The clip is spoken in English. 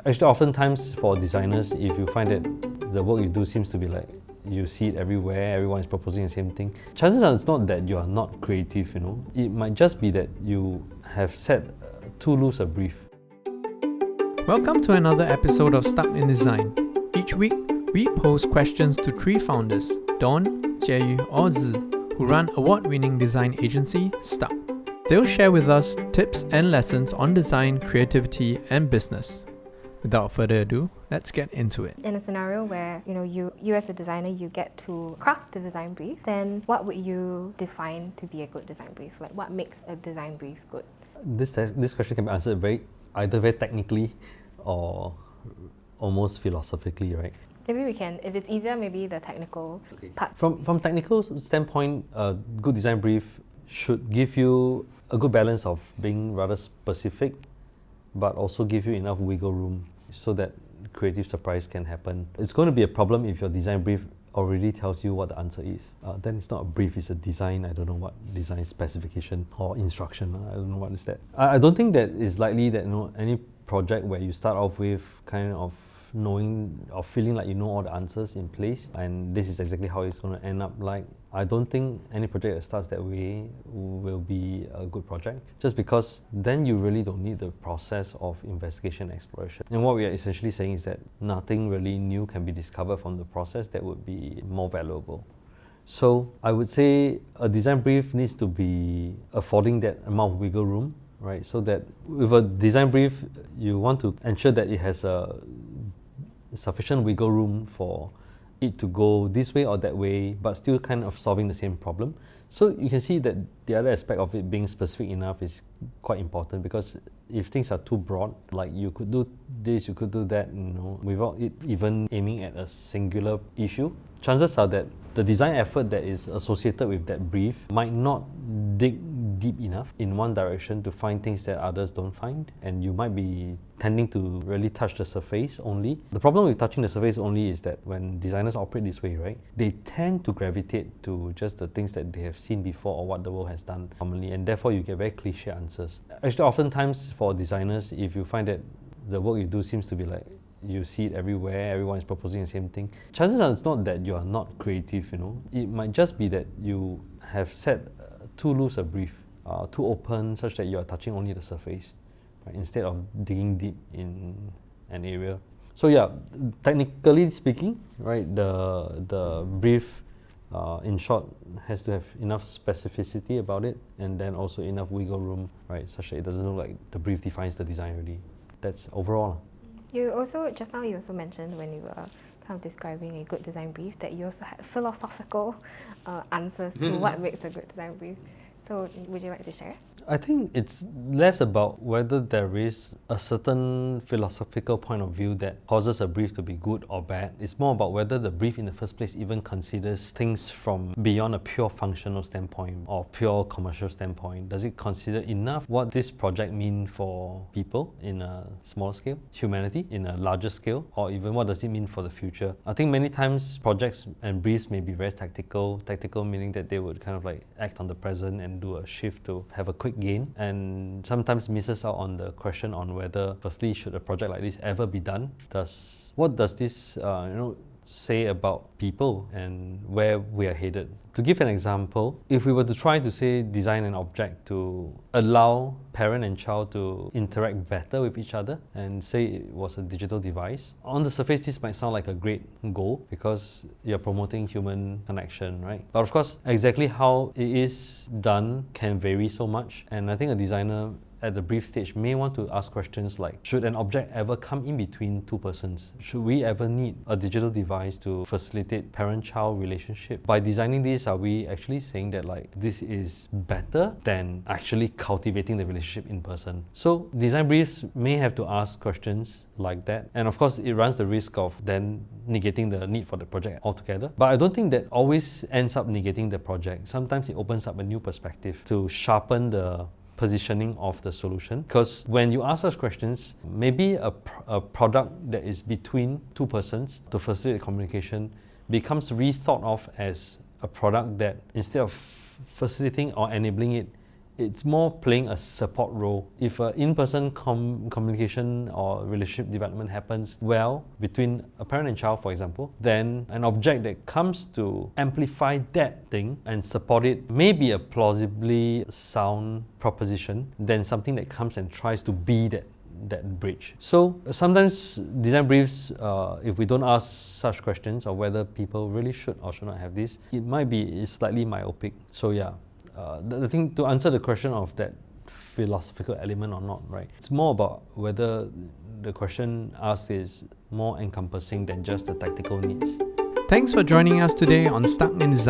Actually, oftentimes for designers, if you find that the work you do seems to be like you see it everywhere, everyone is proposing the same thing, chances are it's not that you are not creative, It might just be that you have set too loose a brief. Welcome to another episode of Stuck in Design. Each week, we pose questions to three founders, Donn, Jieyu, or Zi, who run award-winning design agency, Stuck. They'll share with us tips and lessons on design, creativity, and business. Without further ado, let's get into it. In a scenario where you as a designer, you get to craft the design brief, then what would you define to be a good design brief? Like, what makes a design brief good? This question can be answered either very technically or almost philosophically, right? Maybe we can, if it's easier, maybe the technical part. From technical standpoint, a good design brief should give you a good balance of being rather specific, but also give you enough wiggle room so that creative surprise can happen. It's going to be a problem if your design brief already tells you what the answer is. Then it's not a brief, it's a design, I don't know what design specification or instruction, I don't know what is that. I don't think that it's likely that any project where you start off with kind of knowing or feeling like you know all the answers in place and this is exactly how it's going to end up like. I don't think any project that starts that way will be a good project, just because then you really don't need the process of investigation and exploration. And what we are essentially saying is that nothing really new can be discovered from the process that would be more valuable. So I would say a design brief needs to be affording that amount of wiggle room, right? So that with a design brief, you want to ensure that it has a sufficient wiggle room for it to go this way or that way, but still kind of solving the same problem. So you can see that the other aspect of it being specific enough is quite important, because if things are too broad, like you could do this, you could do that, without it even aiming at a singular issue, chances are that the design effort that is associated with that brief might not dig deep enough in one direction to find things that others don't find, and you might be tending to really touch the surface only. The problem with touching the surface only is that when designers operate this way, right, they tend to gravitate to just the things that they have seen before or what the world has done commonly, and therefore you get very cliche answers. Actually, oftentimes for designers, if you find that the work you do seems to be like you see it everywhere, everyone is proposing the same thing, chances are it's not that you are not creative, It might just be that you have set too loose a brief, too open, such that you are touching only the surface, right, instead of digging deep in an area. So yeah, technically speaking, right, the brief, in short, has to have enough specificity about it, and then also enough wiggle room, right, such that it doesn't look like the brief defines the design already. That's overall. Just now you also mentioned, when you were kind of describing a good design brief, that you also had philosophical answers to what makes a good design brief. So would you like to share? I think it's less about whether there is a certain philosophical point of view that causes a brief to be good or bad. It's more about whether the brief in the first place even considers things from beyond a pure functional standpoint or pure commercial standpoint. Does it consider enough what this project means for people in a smaller scale, humanity in a larger scale, or even what does it mean for the future? I think many times projects and briefs may be very tactical meaning that they would kind of like act on the present and do a shift to have a quick gain, and sometimes misses out on the question on whether, firstly, should a project like this ever be done? What does this say about people and where we are headed? To give an example, if we were to try to say design an object to allow parent and child to interact better with each other, and say it was a digital device, on the surface this might sound like a great goal because you're promoting human connection, right? But of course, exactly how it is done can vary so much, and I think a designer at the brief stage may want to ask questions like, should an object ever come in between two persons? Should we ever need a digital device to facilitate parent-child relationship? By designing this, are we actually saying that like this is better than actually cultivating the relationship in person? So design briefs may have to ask questions like that, and of course it runs the risk of then negating the need for the project altogether. But I don't think that always ends up negating the project. Sometimes it opens up a new perspective to sharpen the positioning of the solution, because when you ask such questions, maybe a product that is between two persons to facilitate communication becomes rethought of as a product that, instead of facilitating or enabling it, It's more playing a support role. If in-person communication or relationship development happens well between a parent and child, for example, then an object that comes to amplify that thing and support it may be a plausibly sound proposition than something that comes and tries to be that bridge. So sometimes design briefs, if we don't ask such questions of whether people really should or should not have this, it might be slightly myopic. So yeah, the thing to answer the question of that philosophical element or not, right? It's more about whether the question asked is more encompassing than just the tactical needs. Thanks for joining us today on Stuck in Design.